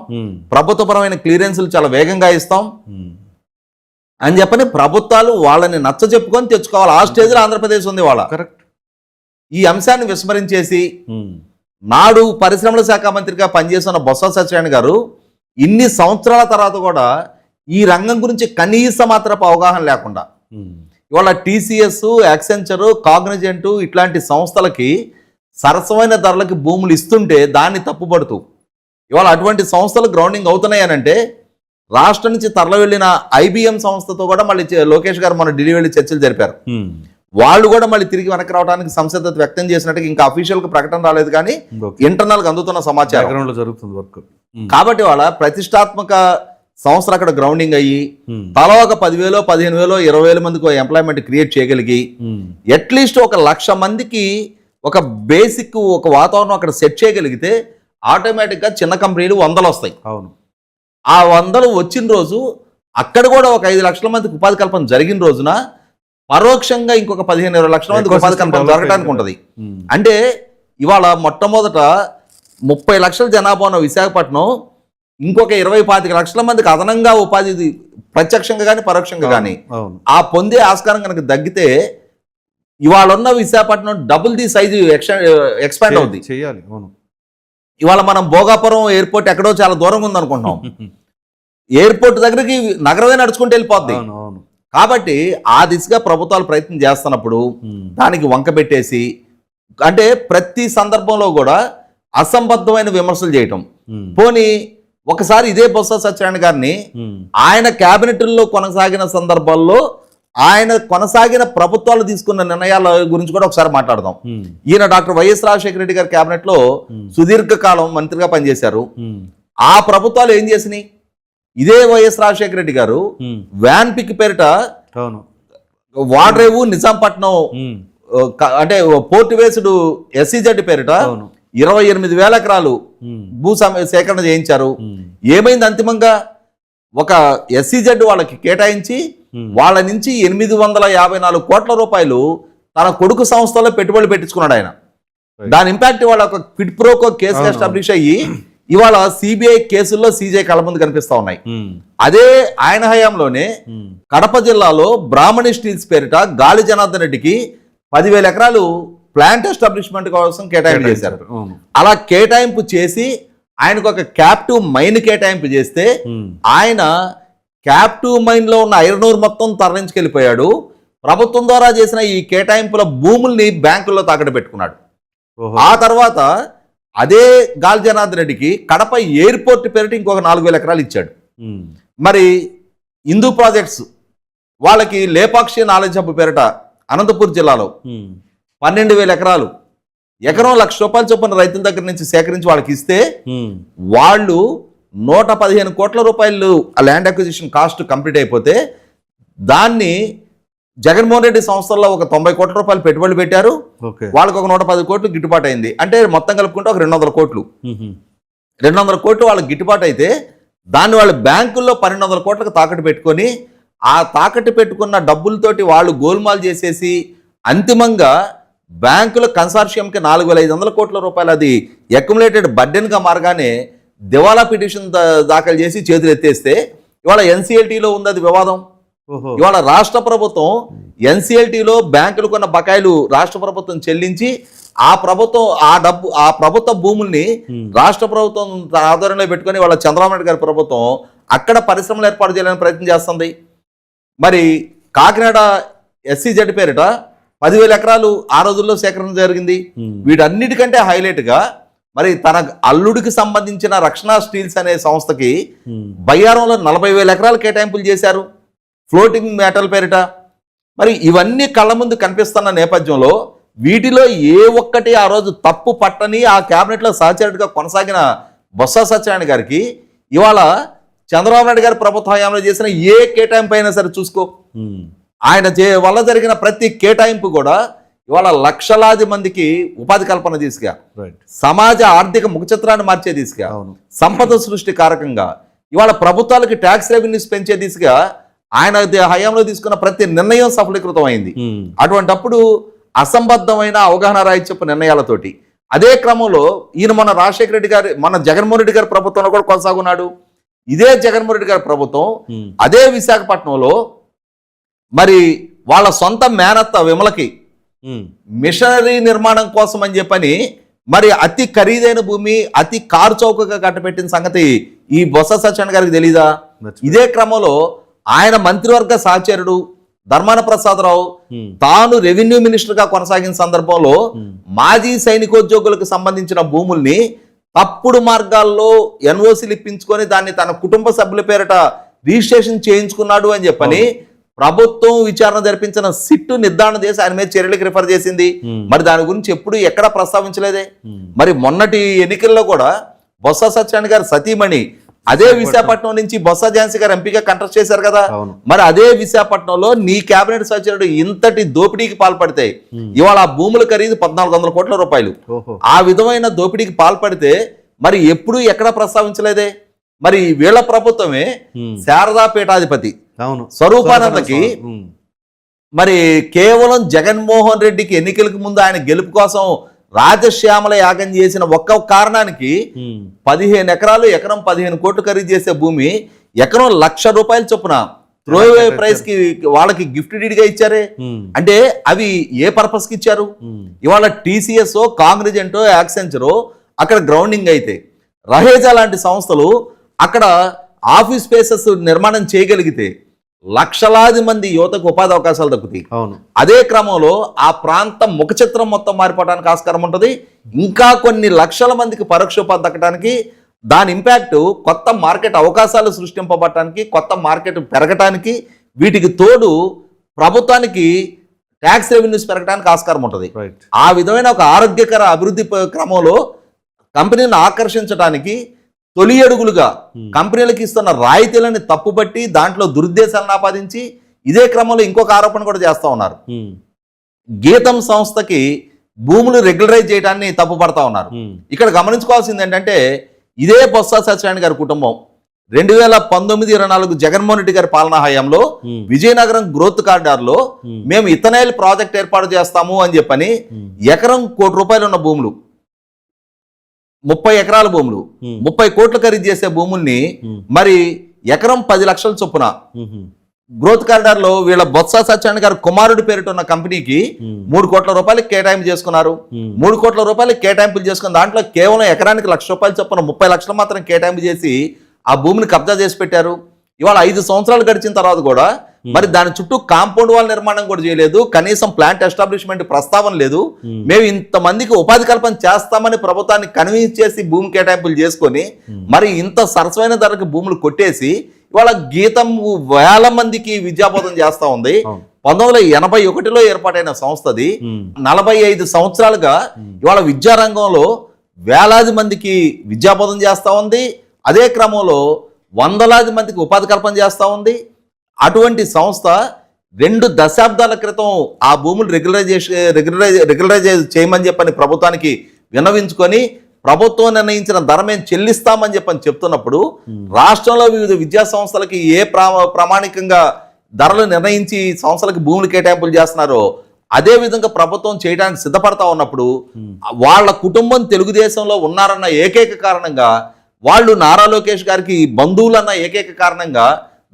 ప్రభుత్వపరమైన క్లియరెన్సులు చాలా వేగంగా ఇస్తాం అని చెప్పని ప్రభుత్వాలు వాళ్ళని నచ్చ చెప్పుకొని తెచ్చుకోవాలి. ఆ స్టేజ్లో ఆంధ్రప్రదేశ్ ఉంది వాళ్ళ. కరెక్ట్. ఈ అంశాన్ని విస్మరించేసి నాడు పరిశ్రమల శాఖ మంత్రిగా పనిచేస్తున్న బొత్స సత్యనారాయణ గారు ఇన్ని సంవత్సరాల తర్వాత కూడా ఈ రంగం గురించి కనీస మాత్రపు అవగాహన లేకుండా ఇవాళ టీసీఎస్, యాక్సెంచర్, కాగ్నిజెంట్ ఇట్లాంటి సంస్థలకి సరసమైన ధరలకి భూములు ఇస్తుంటే దాన్ని తప్పుపడుతూ ఇవాళ అటువంటి సంస్థలు గ్రౌండింగ్ అవుతున్నాయి అని అంటే రాష్ట్రం నుంచి తరలి వెళ్ళిన ఐబిఎం సంస్థతో కూడా మళ్ళీ లోకేష్ గారు మన ఢిల్లీ వెళ్ళి చర్చలు జరిపారు. వాళ్ళు కూడా మళ్ళీ తిరిగి వెనక్కి రావడానికి సంసిద్ధత వ్యక్తం చేసినట్టుగా ఇంకా అఫీషియల్ గా ప్రకటన రాలేదు, కానీ ఇంటర్నల్ గా అందుతున్న సమాచారం జరుగుతుంది వర్క్. కాబట్టి వాళ్ళ ప్రతిష్టాత్మక సంస్థలు అక్కడ గ్రౌండింగ్ అయ్యి తలా ఒక 10,000, 15,000, 20,000 మందికి ఎంప్లాయ్మెంట్ క్రియేట్ చేయగలిగి అట్లీస్ట్ 1,00,000 మందికి ఒక బేసిక్ ఒక వాతావరణం అక్కడ సెట్ చేయగలిగితే ఆటోమేటిక్ గా చిన్న కంపెనీలు 100 వస్తాయి. అవును. ఆ 100 వచ్చిన రోజు అక్కడ కూడా ఒక 5 లక్షల మందికి ఉపాధి కల్పన జరిగిన రోజున పరోక్షంగా ఇంకొక 15-20 లక్షల మందికి ఉపాధి కల్పన జరగడానికి ఉంటుంది. అంటే ఇవాళ మొట్టమొదట 30 లక్షల జనాభా ఉన్న విశాఖపట్నం ఇంకొక 20-25 లక్షల మందికి అదనంగా ఉపాధి ప్రత్యక్షంగా కానీ పరోక్షంగా కానీ ఆ పొందే ఆస్కారం కనుక తగ్గితే ఇవాళ ఉన్న Visakhapatnam double the size expand అవుతుంది. చేయాలి. ఇవాళ మనం భోగాపురం ఎయిర్పోర్ట్ ఎక్కడో చాలా దూరంగా ఉంది అనుకుంటున్నాం. ఎయిర్పోర్ట్ దగ్గరికి నగరమే నడుచుకుంటూ వెళ్ళిపోద్ది. అవును అవును. కాబట్టి ఆ దిశగా ప్రభుత్వాలు ప్రయత్నం చేస్తున్నప్పుడు దానికి వంక పెట్టేసి, అంటే ప్రతి సందర్భంలో కూడా అసంబద్ధమైన విమర్శలు చేయటం. పోనీ ఒకసారి ఇదే బొత్స సత్యనారాయణ గారిని ఆయన క్యాబినెట్లో కొనసాగిన సందర్భాల్లో ఆయన కొనసాగిన ప్రభుత్వాలు తీసుకున్న నిర్ణయాల గురించి కూడా ఒకసారి మాట్లాడదాం. ఈయన డాక్టర్ వైఎస్ రాజశేఖర రెడ్డి గారి క్యాబినెట్ లో సుదీర్ఘకాలం మంత్రిగా పనిచేశారు. ఆ ప్రభుత్వాలు ఏం చేసినాయి? ఇదే వైఎస్ రాజశేఖర రెడ్డి గారు వ్యాన్ పిక్ పేరిట వాడ్రేవు నిజాంపట్నం అంటే పోర్ట్ వేసుడు ఎస్సీజెడ్ పేరిట 28,000 ఎకరాలు భూ సేకరణ చేయించారు. ఏమైంది? అంతిమంగా ఒక ఎస్సీజెడ్ వాళ్ళకి కేటాయించి వాళ్ళ నుంచి 854 కోట్ల రూపాయలు తన కొడుకు సంస్థలో పెట్టుబడులు పెట్టించుకున్నాడు ఆయన. దాని ఇంపాక్ట్ వాళ్ళ ఒక క్విడ్ ప్రోకో కేసు ఎస్టాబ్లిష్ అయ్యి ఇవాళ సిబిఐ కేసుల్లో సీజే కళ్ళ ముందు కనిపిస్తా ఉన్నాయి. అదే ఆయన హయాంలోనే కడప జిల్లాలో బ్రాహ్మణి స్టీల్స్ పేరిట గాలి జనార్దన్ రెడ్డికి 10,000 ఎకరాలు ప్లాంట్ ఎస్టాబ్లిష్మెంట్ కోసం కేటాయింపు చేశారు. అలా కేటాయింపు చేసి ఆయనకు ఒక క్యాప్టివ్ మైన్ కేటాయింపు చేస్తే ఆయన క్యాప్టివ్ మైన్ లో ఉన్న ఐరన్ ఓర్ మొత్తం తరలించుకెళ్ళిపోయాడు. ప్రభుత్వం ద్వారా చేసిన ఈ కేటాయింపుల భూముల్ని బ్యాంకుల్లో తాకట్టు పెట్టుకున్నాడు. ఆ తర్వాత అదే గాలి జనార్దన్ రెడ్డికి కడప ఎయిర్పోర్ట్ పేరిట ఇంకొక 4,000 ఎకరాలు ఇచ్చాడు. మరి హిందూ ప్రాజెక్ట్స్ వాళ్ళకి లేపాక్షి నాలెడ్జ్ హబ్ పేరిట అనంతపూర్ జిల్లాలో 12,000 ఎకరాలు, ఎకరం ₹1,00,000 చొప్పున రైతుల దగ్గర నుంచి సేకరించి వాళ్ళకి ఇస్తే వాళ్ళు 115 కోట్ల రూపాయలు ఆ ల్యాండ్ అక్విజిషన్ కాస్ట్ కంప్లీట్ అయిపోతే దాన్ని జగన్మోహన్ రెడ్డి సంస్థల్లో ఒక 90 కోట్ల రూపాయలు పెట్టుబడులు పెట్టారు. వాళ్ళకి ఒక 110 కోట్లు గిట్టుబాటు అయింది. అంటే మొత్తం కలుపుకుంటే ఒక 200 కోట్లు 200 కోట్లు వాళ్ళకి గిట్టుబాటు అయితే దాన్ని వాళ్ళు బ్యాంకుల్లో 1,200 కోట్లకు తాకట్టు పెట్టుకొని ఆ తాకట్టు పెట్టుకున్న డబ్బులతోటి వాళ్ళు గోల్మాల్ చేసేసి అంతిమంగా బ్యాంకుల కన్సార్షియంకి 4,500 కోట్ల రూపాయలు అది అక్యుములేటెడ్ బర్డెన్గా మారగానే దివాలా పిటిషన్ దాఖలు చేసి చేతులు ఎత్తేస్తే ఇవాళ ఎన్సీఎల్టీలో ఉంది అది వివాదం. ఇవాళ రాష్ట్ర ప్రభుత్వం ఎన్సీఎల్టీలో బ్యాంకులు కొన్న బకాయిలు రాష్ట్ర ప్రభుత్వం చెల్లించి ఆ ప్రభుత్వ భూముల్ని రాష్ట్ర ప్రభుత్వం ఆధ్వర్యంలో పెట్టుకొని వాళ్ళ చంద్రబాబు నాయుడు గారి ప్రభుత్వం అక్కడ పరిశ్రమలు ఏర్పాటు చేయాలని ప్రయత్నం చేస్తుంది. మరి కాకినాడ ఎస్సీజెడ్ పేరిట 10,000 ఎకరాలు ఆ రోజుల్లో సేకరణ జరిగింది. వీటన్నిటికంటే హైలైట్గా మరి తన అల్లుడికి సంబంధించిన రక్షణ స్టీల్స్ అనే సంస్థకి బయ్యారంలో 40,000 ఎకరాలు కేటాయింపులు చేశారు ఫ్లోటింగ్ మెటల్ పేరిట. మరి ఇవన్నీ కళ్ళ ముందు కనిపిస్తున్న నేపథ్యంలో వీటిలో ఏ ఒక్కటి ఆ రోజు తప్పు పట్టని ఆ క్యాబినెట్లో సహచరుడిగా కొనసాగిన బొత్స సత్యనారాయణ గారికి ఇవాళ చంద్రబాబు నాయుడు గారి ప్రభుత్వ హయాంలో చేసిన ఏ కేటాయింపు అయినా సరే చూసుకో, ఆయన వల్ల జరిగిన ప్రతి కేటాయింపు కూడా ఇవాళ లక్షలాది మందికి ఉపాధి కల్పన తీసుగా, సమాజ ఆర్థిక ముఖచిత్రాన్ని మార్చే దిశగా, సంపద సృష్టి కారకంగా, ఇవాళ ప్రభుత్వాలకి ట్యాక్స్ రెవెన్యూస్ పెంచే దిశగా ఆయన హయాంలో తీసుకున్న ప్రతి నిర్ణయం సఫలీకృతం అయింది. అటువంటప్పుడు అసంబద్ధమైన అవగాహన రాహిత్యపు నిర్ణయాలతోటి అదే క్రమంలో ఈయన మన రాజశేఖర రెడ్డి గారి మన జగన్మోహన్ రెడ్డి గారి ప్రభుత్వంలో కూడా కొనసాగున్నాడు. ఇదే జగన్మోహన్ రెడ్డి గారి ప్రభుత్వం అదే విశాఖపట్నంలో మరి వాళ్ళ సొంత మేనత్త విమలకి మిషనరీ నిర్మాణం కోసం అని చెప్పని మరి అతి ఖరీదైన భూమి అతి కారు చౌకగా కట్టబెట్టిన సంగతి ఈ బొత్స సత్యనారాయణ గారికి తెలీదా? ఇదే క్రమంలో ఆయన మంత్రివర్గ సహచరుడు ధర్మాన ప్రసాదరావు తాను రెవెన్యూ మినిస్టర్ గా కొనసాగిన సందర్భంలో మాజీ సైనికోద్యోగులకు సంబంధించిన భూముల్ని తప్పుడు మార్గాల్లో ఎన్ఓసీలు ఇప్పించుకొని దాన్ని తన కుటుంబ సభ్యుల పేరిట రిజిస్ట్రేషన్ చేయించుకున్నాడు అని చెప్పని ప్రభుత్వం విచారణ జరిపించిన సిట్టు నిర్ధారణ చేసి ఆయన మీద చర్యలకు రిఫర్ చేసింది. మరి దాని గురించి ఎప్పుడు ఎక్కడా ప్రస్తావించలేదే. మరి మొన్నటి ఎన్నికల్లో కూడా బొత్స సత్యనారాయణ గారు సతీమణి అదే విశాఖపట్నం నుంచి బొత్స ఝాన్సీ గారు ఎంపీగా కంటెస్ట్ చేశారు కదా. మరి అదే విశాఖపట్నంలో నీ కేబినెట్ సచివుడు ఇంతటి దోపిడీకి పాల్పడితే ఇవాళ ఆ భూముల ఖరీదు 1,400 కోట్ల రూపాయలు. ఆ విధమైన దోపిడీకి పాల్పడితే మరి ఎప్పుడు ఎక్కడ ప్రస్తావించలేదే. మరి వీళ్ళ ప్రభుత్వమే శారదా పీఠాధిపతి స్వరూపానందకి మరి కేవలం జగన్మోహన్ రెడ్డికి ఎన్నికలకు ముందు ఆయన గెలుపు కోసం రాజశ్యామల యాగం చేసిన ఒక్క కారణానికి 15 ఎకరాలు ఎకరం 15 కోట్లు ఖరీదు చేసే భూమి ఎకరం ₹1,00,000 చొప్పున త్రోవే ప్రైస్ కి వాళ్ళకి గిఫ్ట్ డీడ్ గా ఇచ్చారే. అంటే అవి ఏ పర్పస్ కి ఇచ్చారు? ఇవాళ టీసీఎస్ కాంగ్రెజెంటో యాక్సెంచరో అక్కడ గ్రౌండింగ్ అయితే రహేజా లాంటి సంస్థలు అక్కడ ఆఫీస్ స్పేసెస్ నిర్మాణం చేయగలిగితే లక్షలాది మంది యువతకు ఉపాధి అవకాశాలు దక్కుతాయి. అవును. అదే క్రమంలో ఆ ప్రాంతం ముఖ చిత్రం మొత్తం మారిపోవడానికి ఆస్కారం ఉంటుంది. ఇంకా కొన్ని లక్షల మందికి పరోక్ష ఉపాధి దక్కడానికి, దాని ఇంపాక్ట్ కొత్త మార్కెట్ అవకాశాలు సృష్టింపబడటానికి, కొత్త మార్కెట్ పెరగటానికి, వీటికి తోడు ప్రభుత్వానికి ట్యాక్స్ రెవెన్యూస్ పెరగడానికి ఆస్కారం ఉంటుంది. ఆ విధమైన ఒక ఆరోగ్యకర అభివృద్ధి క్రమంలో కంపెనీలను ఆకర్షించడానికి తొలి అడుగులుగా కంపెనీలకు ఇస్తున్న రాయితీలని తప్పుబట్టి దాంట్లో దురుద్దేశాలను ఆపాదించి ఇదే క్రమంలో ఇంకొక ఆరోపణ కూడా చేస్తూ ఉన్నారు. గీతం సంస్థకి భూములు రెగ్యులరైజ్ చేయడాన్ని తప్పుపడతా ఉన్నారు. ఇక్కడ గమనించుకోవాల్సింది ఏంటంటే ఇదే బొత్స సత్యనారాయణ గారి కుటుంబం 2019-24 జగన్మోహన్ రెడ్డి గారి పాలనా హయాంలో విజయనగరం గ్రోత్ కారిడార్లో మేము ఇథనైల్ ప్రాజెక్ట్ ఏర్పాటు చేస్తాము అని చెప్పని ఎకరం ₹1 కోటి ఉన్న భూములు, 30 ఎకరాల భూములు, 30 కోట్లు ఖరీదు చేసే భూముల్ని మరి ఎకరం 10 లక్షల చొప్పున గ్రోత్ కారిడార్ లో వీళ్ళ బొత్స సత్యనారాయణ గారు కుమారుడి పేరిట ఉన్న కంపెనీకి ₹3 కోట్ల కేటాయింపు చేసుకున్నారు. ₹3 కోట్ల కేటాయింపులు చేసుకున్న దాంట్లో కేవలం ఎకరానికి ₹1,00,000 చొప్పున 30 లక్షలు మాత్రం కేటాయింపు చేసి ఆ భూమిని కబ్జా చేసి పెట్టారు. ఇవాళ 5 సంవత్సరాలు గడిచిన తర్వాత కూడా మరి దాని చుట్టూ కాంపౌండ్ వాల్ నిర్మాణం కూడా చేయలేదు, కనీసం ప్లాంట్ ఎస్టాబ్లిష్మెంట్ ప్రస్తావన లేదు. మేము ఇంతమందికి ఉపాధి కల్పన చేస్తామని ప్రభుత్వాన్ని కన్విన్స్ చేసి భూమి కేటాయింపులు చేసుకొని మరి ఇంత సరసమైన ధరకు భూములు కొట్టేసి ఇవాళ గీతం వేల మందికి విద్యాబోధన చేస్తా ఉంది. 1981లో ఏర్పాటైన సంస్థది 45 సంవత్సరాలుగా ఇవాళ విద్యారంగంలో వేలాది మందికి విద్యాబోధన చేస్తా ఉంది. అదే క్రమంలో వందలాది మందికి ఉపాధి కల్పన చేస్తూ ఉంది. అటువంటి సంస్థ 2 దశాబ్దాల క్రితం ఆ భూములు రెగ్యులరైజ్ చేయమని చెప్పని ప్రభుత్వానికి విన్నవించుకొని ప్రభుత్వం నిర్ణయించిన ధర మేము చెల్లిస్తామని చెప్పని చెప్తున్నప్పుడు రాష్ట్రంలో వివిధ విద్యా సంస్థలకి ఏ ప్రామాణికంగా ధరలు నిర్ణయించి సంస్థలకు భూములు కేటాయింపులు చేస్తున్నారో అదే విధంగా ప్రభుత్వం చేయడానికి సిద్ధపడతా ఉన్నప్పుడు వాళ్ళ కుటుంబం తెలుగుదేశంలో ఉన్నారన్న ఏకైక కారణంగా, వాళ్ళు నారా లోకేష్ గారికి బంధువులన్న ఏకైక కారణంగా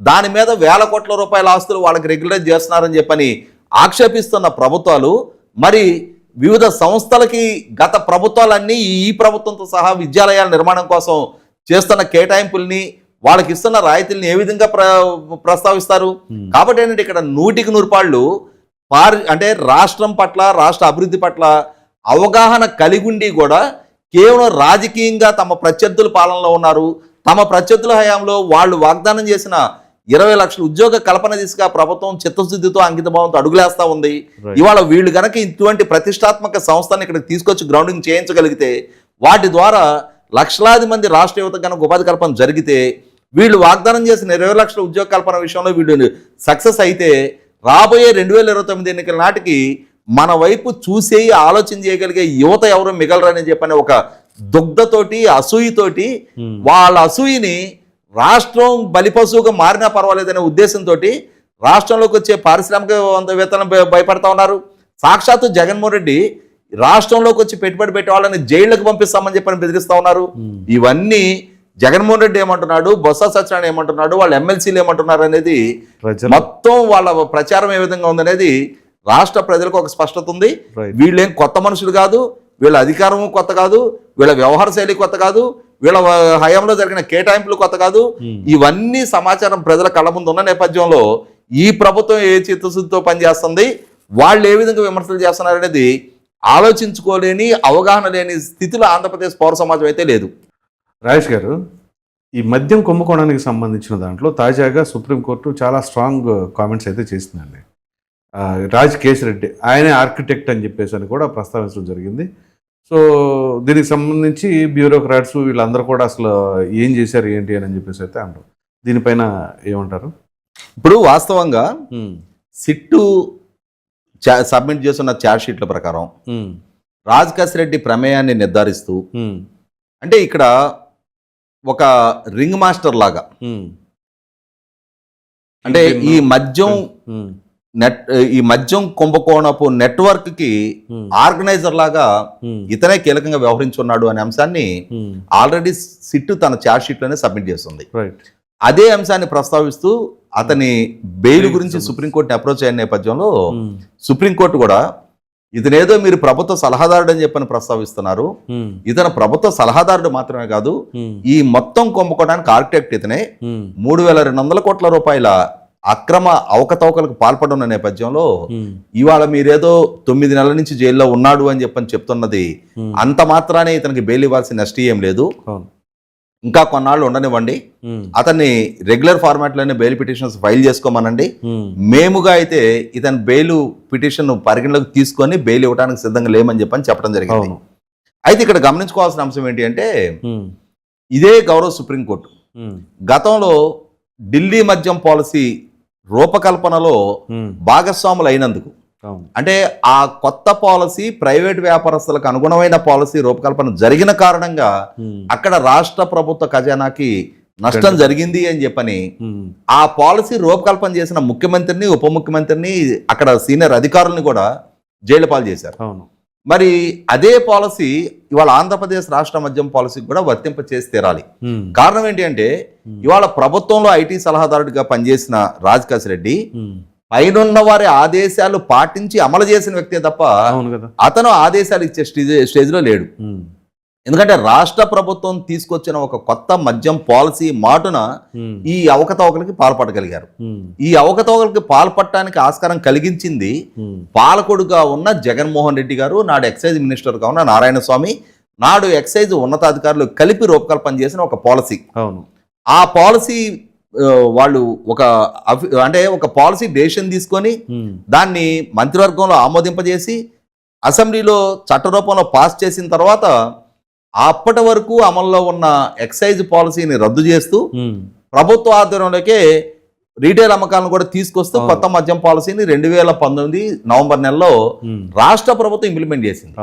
దాని మీద ₹వేల కోట్ల ఆస్తులు వాళ్ళకి రెగ్యులరైజ్ చేస్తున్నారని చెప్పని ఆక్షేపిస్తున్న ప్రభుత్వాలు మరి వివిధ సంస్థలకి గత ప్రభుత్వాలన్నీ ఈ ప్రభుత్వంతో సహా విద్యాలయాల నిర్మాణం కోసం చేస్తున్న కేటాయింపుల్ని, వాళ్ళకి ఇస్తున్న రాయితీల్ని ఏ విధంగా ప్రస్తావిస్తారు? కాబట్టి ఏంటంటే ఇక్కడ 100కి 100 పాళ్ళు అంటే రాష్ట్రం పట్ల, రాష్ట్ర అభివృద్ధి పట్ల అవగాహన కలిగి ఉండి కూడా కేవలం రాజకీయంగా తమ ప్రత్యర్థుల పాలనలో ఉన్నారు. తమ ప్రత్యర్థుల హయాంలో వాళ్ళు వాగ్దానం చేసిన 20 లక్షల ఉద్యోగ కల్పన దిశగా ప్రభుత్వం చిత్తశుద్ధితో అంకితభావంతో అడుగులేస్తా ఉంది. ఇవాళ వీళ్ళు గనక ఇటువంటి ప్రతిష్టాత్మక సంస్థను ఇక్కడ తీసుకొచ్చి గ్రౌండింగ్ చేయించగలిగితే, వాటి ద్వారా లక్షలాది మంది రాష్ట్ర యువత కనుక ఉపాధి కల్పన జరిగితే, వీళ్ళు వాగ్దానం చేసిన 20 లక్షల ఉద్యోగ కల్పన విషయంలో వీళ్ళు సక్సెస్ అయితే రాబోయే 2029 ఎన్నికల నాటికి మన వైపు చూసే ఆలోచన చేయగలిగే యువత ఎవరు మిగలరని చెప్పని ఒక దుగ్ధతోటి, అసూయతోటి, వాళ్ళ అసూయని రాష్ట్రం బలిపశువుగా మారినా పర్వాలేదనే ఉద్దేశంతో రాష్ట్రంలోకి వచ్చే పారిశ్రామికవేత్తలను భయపడతా ఉన్నారు. సాక్షాత్తు జగన్మోహన్ రెడ్డి రాష్ట్రంలోకి వచ్చి పెట్టుబడి పెట్టే వాళ్ళని జైళ్లకు పంపిస్తామని చెప్పని బెదిరిస్తా ఉన్నారు. ఇవన్నీ జగన్మోహన్ రెడ్డి ఏమంటున్నాడు, బొత్స సత్యనారాయణ ఏమంటున్నాడు, వాళ్ళ ఎమ్మెల్సీలు ఏమంటున్నారు అనేది మొత్తం వాళ్ళ ప్రచారం ఏ విధంగా ఉందనేది రాష్ట్ర ప్రజలకు ఒక స్పష్టత ఉంది. వీళ్ళేం కొత్త మనుషులు కాదు, వీళ్ళ అధికారము కొత్త కాదు, వీళ్ళ వ్యవహార శైలి కొత్త కాదు, వీళ్ళ హయాంలో జరిగిన కేటాయింపులు కొత్త కాదు. ఇవన్నీ సమాచారం ప్రజల కళ్ళ ముందు ఉన్న నేపథ్యంలో ఈ ప్రభుత్వం ఏ చిత్తశుద్ధితో పనిచేస్తుంది, వాళ్ళు ఏ విధంగా విమర్శలు చేస్తున్నారు అనేది ఆలోచించుకోలేని, అవగాహన లేని స్థితిలో ఆంధ్రప్రదేశ్ పౌర సమాజం అయితే లేదు. రాజేష్ గారు, ఈ మద్యం కుంభకోణానికి సంబంధించిన దాంట్లో తాజాగా సుప్రీంకోర్టు చాలా స్ట్రాంగ్ కామెంట్స్ అయితే చేసిందండి. రాజ్ కేశిరెడ్డి ఆయనే ఆర్కిటెక్ట్ అని చెప్పేసి అని కూడా ప్రస్తావించడం జరిగింది. సో దీనికి సంబంధించి బ్యూరోక్రాట్స్ వీళ్ళందరూ కూడా అసలు ఏం చేశారు ఏంటి అని చెప్పేసి అయితే అంటారు. దీనిపైన ఏమంటారు? ఇప్పుడు వాస్తవంగా సిట్టు సబ్మిట్ చేస్తున్న ఛార్జ్ షీట్ల ప్రకారం రాజ్ కేశిరెడ్డి ప్రమేయాన్ని నిర్ధారిస్తూ, అంటే ఇక్కడ ఒక రింగ్ మాస్టర్ లాగా, అంటే ఈ మద్యం కుంభకోణపు నెట్వర్క్ కి ఆర్గనైజర్ లాగా ఇతనే కీలకంగా వ్యవహరించున్నాడు అనే అంశాన్ని ఆల్రెడీ సిట్టు తన ఛార్జ్ షీట్ లోనే సబ్మిట్ చేస్తుంది. అదే అంశాన్ని ప్రస్తావిస్తూ అతని బెయిల్ గురించి సుప్రీంకోర్టుని అప్రోచ్ అయిన నేపథ్యంలో సుప్రీంకోర్టు కూడా ఇతనేదో మీరు ప్రభుత్వ సలహాదారుడు అని చెప్పని ప్రస్తావిస్తున్నారు. ఇతను ప్రభుత్వ సలహాదారుడు మాత్రమే కాదు, ఈ మొత్తం కుంభకోణానికి ఆర్కిటెక్ట్ ఇతనే. 3,200 కోట్ల రూపాయల అక్రమ అవకతవకలకు పాల్పడున్న నేపథ్యంలో ఇవాళ మీరేదో 9 నెలల నుంచి జైల్లో ఉన్నాడు అని చెప్పని చెప్తున్నది అంత మాత్రానే ఇతనికి బెయిల్ ఇవ్వాల్సిన నష్టం ఏం లేదు. ఇంకా కొన్నాళ్ళు ఉండనివ్వండి, అతన్ని రెగ్యులర్ ఫార్మాట్ లోనే బెయిల్ పిటిషన్స్ ఫైల్ చేసుకోమనండి. మేముగా అయితే ఇతని బెయిల్ పిటిషన్ పరిగణలోకి తీసుకొని బెయిల్ ఇవ్వడానికి సిద్ధంగా లేమని చెప్పడం జరిగింది. అయితే ఇక్కడ గమనించుకోవాల్సిన అంశం ఏంటి అంటే, ఇదే గౌరవ సుప్రీంకోర్టు గతంలో ఢిల్లీ మద్యం పాలసీ రూపకల్పనలో భాగస్వాములు అయినందుకు, అంటే ఆ కొత్త పాలసీ ప్రైవేట్ వ్యాపారస్తులకు అనుగుణమైన పాలసీ రూపకల్పన జరిగిన కారణంగా అక్కడ రాష్ట్ర ప్రభుత్వ ఖజానాకి నష్టం జరిగింది అని చెప్పని ఆ పాలసీ రూపకల్పన చేసిన ముఖ్యమంత్రిని, ఉప ముఖ్యమంత్రిని, అక్కడ సీనియర్ అధికారులను కూడా జైలు పాలు చేశారు. మరి అదే పాలసీ ఇవాళ ఆంధ్రప్రదేశ్ రాష్ట్ర మద్యం పాలసీకి కూడా వర్తింప చేసి తీరాలి. కారణం ఏంటి అంటే, ఇవాళ ప్రభుత్వంలో ఐటీ సలహాదారుడిగా పనిచేసిన రాజకాశి రెడ్డి పైనున్న వారి ఆదేశాలు పాటించి అమలు చేసిన వ్యక్తే తప్ప అతను ఆదేశాలు ఇచ్చే స్టేజ్లో లేడు. ఎందుకంటే రాష్ట్ర ప్రభుత్వం తీసుకొచ్చిన ఒక కొత్త మద్యం పాలసీ మాటున ఈ అవకతవకలకి పాల్పడగలిగారు. ఈ అవకతవకలకి పాల్పడటానికి ఆస్కారం కలిగించింది పాలకుడుగా ఉన్న జగన్మోహన్ రెడ్డి గారు, నాడు ఎక్సైజ్ మినిస్టర్గా ఉన్న నారాయణ స్వామి, నాడు ఎక్సైజ్ ఉన్నతాధికారులు కలిపి రూపకల్పన చేసిన ఒక పాలసీ. ఆ పాలసీ వాళ్ళు ఒక పాలసీ డెసిషన్ తీసుకొని దాన్ని మంత్రివర్గంలో ఆమోదింపజేసి అసెంబ్లీలో చట్ట రూపంలో పాస్ చేసిన తర్వాత అప్పటి వరకు అమల్లో ఉన్న ఎక్సైజ్ పాలసీని రద్దు చేస్తూ ప్రభుత్వ ఆధ్వర్యంలోకే రీటైల్ అమ్మకాలను కూడా తీసుకొస్తూ కొత్త మద్యం పాలసీని 2019 నవంబర్ నెలలో రాష్ట్ర ప్రభుత్వం ఇంప్లిమెంట్ చేసింది.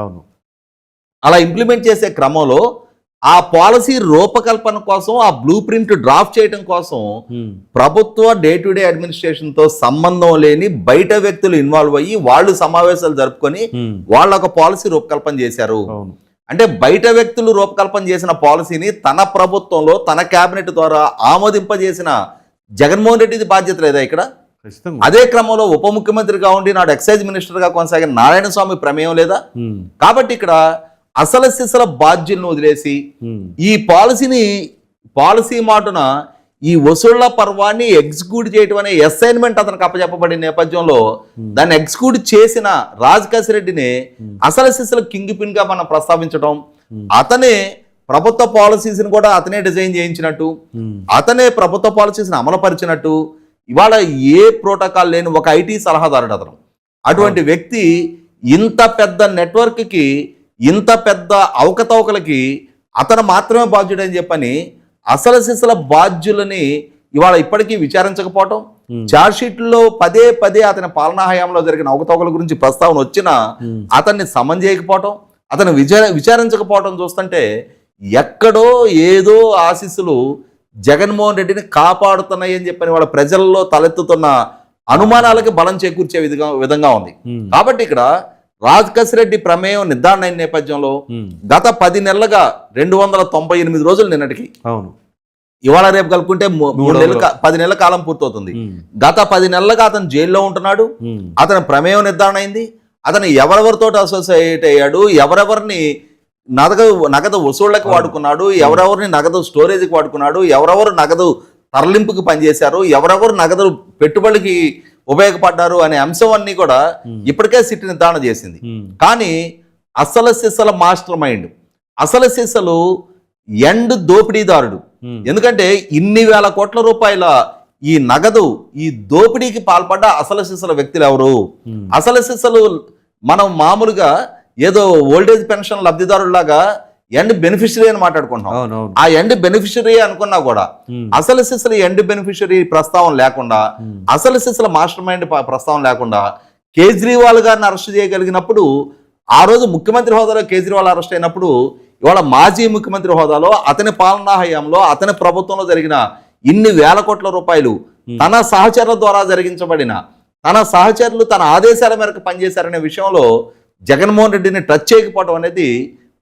అలా ఇంప్లిమెంట్ చేసే క్రమంలో ఆ పాలసీ రూపకల్పన కోసం, ఆ బ్లూ ప్రింట్ డ్రాఫ్ట్ చేయడం కోసం ప్రభుత్వ డే టు డే అడ్మినిస్ట్రేషన్ తో సంబంధం లేని బయట వ్యక్తులు ఇన్వాల్వ్ అయ్యి వాళ్ళు సమావేశాలు జరుపుకొని వాళ్ళ ఒక పాలసీ రూపకల్పన చేశారు. అంటే బయట వ్యక్తులు రూపకల్పన చేసిన పాలసీని తన ప్రభుత్వంలో తన కేబినెట్ ద్వారా ఆమోదింపజేసిన జగన్మోహన్ రెడ్డిది బాధ్యత లేదా ఇక్కడ? అదే క్రమంలో ఉప ముఖ్యమంత్రిగా ఉండి నాడు ఎక్సైజ్ మినిస్టర్ గా కొనసాగిన నారాయణ స్వామి ప్రమేయం లేదా? కాబట్టి ఇక్కడ అసలు సిసల బాధ్యులను వదిలేసి ఈ పాలసీ మాటున ఈ వసూళ్ల పర్వాన్ని ఎగ్జిక్యూట్ చేయటం అనే అసైన్మెంట్ అతనికి అప్పచెప్పబడిన నేపథ్యంలో దాన్ని ఎగ్జిక్యూట్ చేసిన రాజకాశి రెడ్డిని అసలు సిసల కింగ్ పిన్ గా మనం ప్రస్తావించడం, అతనే ప్రభుత్వ పాలసీస్ని కూడా అతనే డిజైన్ చేయించినట్టు, అతనే ప్రభుత్వ పాలసీస్ని అమలుపరిచినట్టు, ఇవాళ ఏ ప్రోటోకాల్ లేని ఒక ఐటీ సలహాదారుడు అతను. అటువంటి వ్యక్తి ఇంత పెద్ద నెట్వర్క్కి, ఇంత పెద్ద అవకతవకలకి అతను మాత్రమే బాధ్యుడని చెప్పని అసలు సిసల బాధ్యులని ఇవాళ ఇప్పటికీ విచారించకపోవటం, ఛార్జ్షీట్లో పదే పదే అతని పాలనా హయాంలో జరిగిన అవకతవకల గురించి ప్రస్తావన వచ్చినా అతన్ని సమన్ చేయకపోవటం, అతను విచారించకపోవటం చూస్తుంటే ఎక్కడో ఏదో ఆశీస్సులు జగన్మోహన్ రెడ్డిని కాపాడుతున్నాయి అని చెప్పని వాళ్ళ ప్రజల్లో తలెత్తుతున్న అనుమానాలకి బలం చేకూర్చే విధంగా ఉంది. కాబట్టి ఇక్కడ రాజకాశి రెడ్డి ప్రమేయం నిర్ధారణ అయిన నేపథ్యంలో గత 10 నెలలుగా 298 రోజులు నిన్నటికి, ఇవాళ రేపు కలుపుకుంటే 10 నెలల కాలం పూర్తవుతుంది. గత 10 నెలలుగా అతను జైల్లో ఉంటున్నాడు. అతని ప్రమేయం నిర్ధారణ అయింది. అతను ఎవరెవరితో అసోసియేట్ అయ్యాడు, ఎవరెవరిని నగదు వసూళ్లకు వాడుకున్నాడు, ఎవరెవరిని నగదు స్టోరేజ్కి వాడుకున్నాడు, ఎవరెవరు నగదు తరలింపుకి పనిచేశారు, ఎవరెవరు నగదు పెట్టుబడికి ఉపయోగపడ్డారు అనే అంశం అన్ని కూడా ఇప్పటికే సిట్ నిర్ధారణ చేసింది. కానీ అసలు సిసల మాస్టర్ మైండ్, అసలు సిసలు ఎండ్ దోపిడీదారుడు. ఎందుకంటే ఇన్ని వేల కోట్ల రూపాయల ఈ నగదు, ఈ దోపిడీకి పాల్పడ్డ అసలు సిసల వ్యక్తులు ఎవరు? అసలు సిసలు మనం మామూలుగా ఏదో ఓల్డేజ్ పెన్షన్ లబ్ధిదారులాగా ఎండ్ బెనిఫిషరీ అని మాట్లాడుకుంటున్నాం. ఆ ఎండ్ బెనిఫిషరీ అనుకున్నా కూడా అసలు సిసలు ఎండ్ బెనిఫిషరీ ప్రస్తావన లేకుండా, అసలు సిసల మాస్టర్ మైండ్ ప్రస్తావన లేకుండా కేజ్రీవాల్ గారిని అరెస్ట్ చేయగలిగినప్పుడు, ఆ రోజు ముఖ్యమంత్రి హోదాలో కేజ్రీవాల్ అరెస్ట్ అయినప్పుడు, ఇవాళ మాజీ ముఖ్యమంత్రి హోదాలో అతని పాలనా హయాంలో అతని ప్రభుత్వంలో జరిగిన ఇన్ని వేల కోట్ల రూపాయలు తన సహచరుల ద్వారా జరిగించబడిన, తన సహచరులు తన ఆదేశాల మేరకు పనిచేశారనే విషయంలో జగన్మోహన్ రెడ్డిని టచ్ చేయకపోవడం అనేది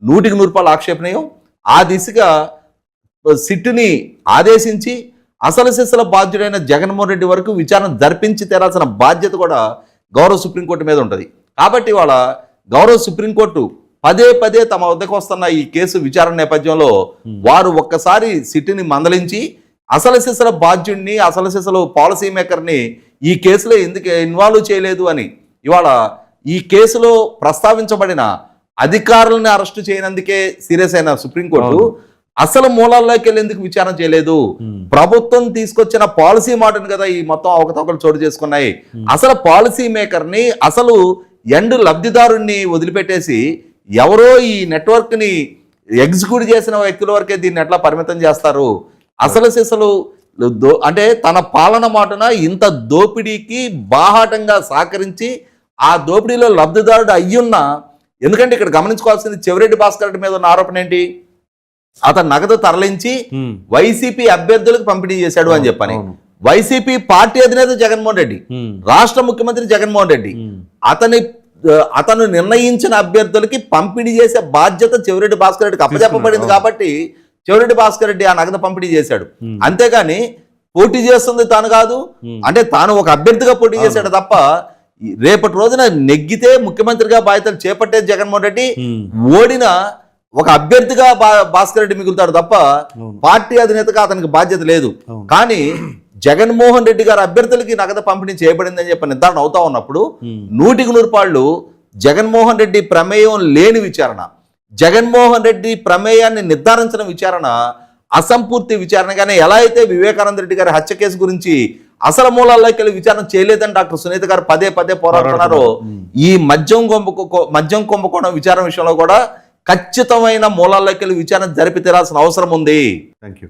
100% ఆక్షేపణీయం. ఆ దిశగా సిట్టుని ఆదేశించి అసలు సిసల బాధ్యుడైన జగన్మోహన్ రెడ్డి వరకు విచారణ జరిపించి తీరాల్సిన బాధ్యత కూడా గౌరవ సుప్రీంకోర్టు మీద ఉంటుంది. కాబట్టి వాళ్ళ గౌరవ సుప్రీంకోర్టు పదే పదే తమ వద్దకు వస్తున్న ఈ కేసు విచారణ నేపథ్యంలో వారు ఒక్కసారి సిట్టిని మందలించి అసలు సిసల బాధ్యుడిని అసలు సిసలు పాలసీ మేకర్ని ఈ కేసులో ఎందుకు ఇన్వాల్వ్ చేయలేదు అని ఇవాళ ఈ కేసులో ప్రస్తావించబడిన అధికారులను అరెస్టు చేయనందుకే సీరియస్ అయిన సుప్రీంకోర్టు అసలు మూలాల్లోకి వెళ్ళి ఎందుకు విచారణ చేయలేదు? ప్రభుత్వం తీసుకొచ్చిన పాలసీ మాటను కదా ఈ మొత్తం అవకతవకలు చోటు చేసుకున్నాయి. అసలు పాలసీ మేకర్ని అసలు ఎండ్ లబ్ధిదారుణ్ణి వదిలిపెట్టేసి ఎవరో ఈ నెట్వర్క్ ని ఎగ్జిక్యూట్ చేసిన వ్యక్తుల వరకే దీన్ని ఎట్లా పరిమితం చేస్తారు? అసలు సిసలు అంటే తన పాలన మాటన ఇంత దోపిడీకి బాహాటంగా సహకరించి ఆ దోపిడీలో లబ్ధిదారుడు అయ్యున్నా, ఎందుకంటే ఇక్కడ గమనించుకోవాల్సింది చెవిరెడ్డి భాస్కర్ రెడ్డి మీద ఉన్న ఆరోపణ ఏంటి? అతను నగదు తరలించి వైసీపీ అభ్యర్థులకు పంపిణీ చేశాడు అని చెప్పని. వైసీపీ పార్టీ అధినేత జగన్మోహన్ రెడ్డి, రాష్ట్ర ముఖ్యమంత్రి జగన్మోహన్ రెడ్డి అతను నిర్ణయించిన అభ్యర్థులకి పంపిణీ చేసే బాధ్యత చెవిరెడ్డి భాస్కర్ రెడ్డికి అప్పచెప్పబడింది కాబట్టి చెవిరెడ్డి భాస్కర్ రెడ్డి ఆ నగదు పంపిణీ చేశాడు. అంతేగాని పోటీ చేస్తుంది తాను కాదు, అంటే తాను ఒక అభ్యర్థిగా పోటీ చేశాడు తప్ప రేపటి రోజున నెగ్గితే ముఖ్యమంత్రిగా బాధ్యతలు చేపట్టేది జగన్మోహన్ రెడ్డి, ఓడిన ఒక అభ్యర్థిగా భాస్కర్ రెడ్డి మిగులుతాడు తప్ప పార్టీ అధినేతగా అతనికి బాధ్యత లేదు. కానీ జగన్మోహన్ రెడ్డి గారి అభ్యర్థులకి నగదు పంపిణీ చేయబడిందని చెప్పి నిర్ధారణ అవుతా ఉన్నప్పుడు 100% జగన్మోహన్ రెడ్డి ప్రమేయం లేని విచారణ, జగన్మోహన్ రెడ్డి ప్రమేయాన్ని నిర్ధారించిన విచారణ అసంపూర్తి విచారణగానే ఎలా అయితే వివేకానంద రెడ్డి గారి హత్య కేసు గురించి అసలు మూలాల్లోకి వెళ్ళి విచారణ చేయలేదని డాక్టర్ సునీత గారు పదే పదే పోరాడుతున్నారు. ఈ మద్యం కుంభకోణం విచారణ విషయంలో కూడా ఖచ్చితమైన మూలాల్లోకి వెళ్ళి విచారణ జరిపి తీరాల్సిన అవసరం ఉంది. Thank you.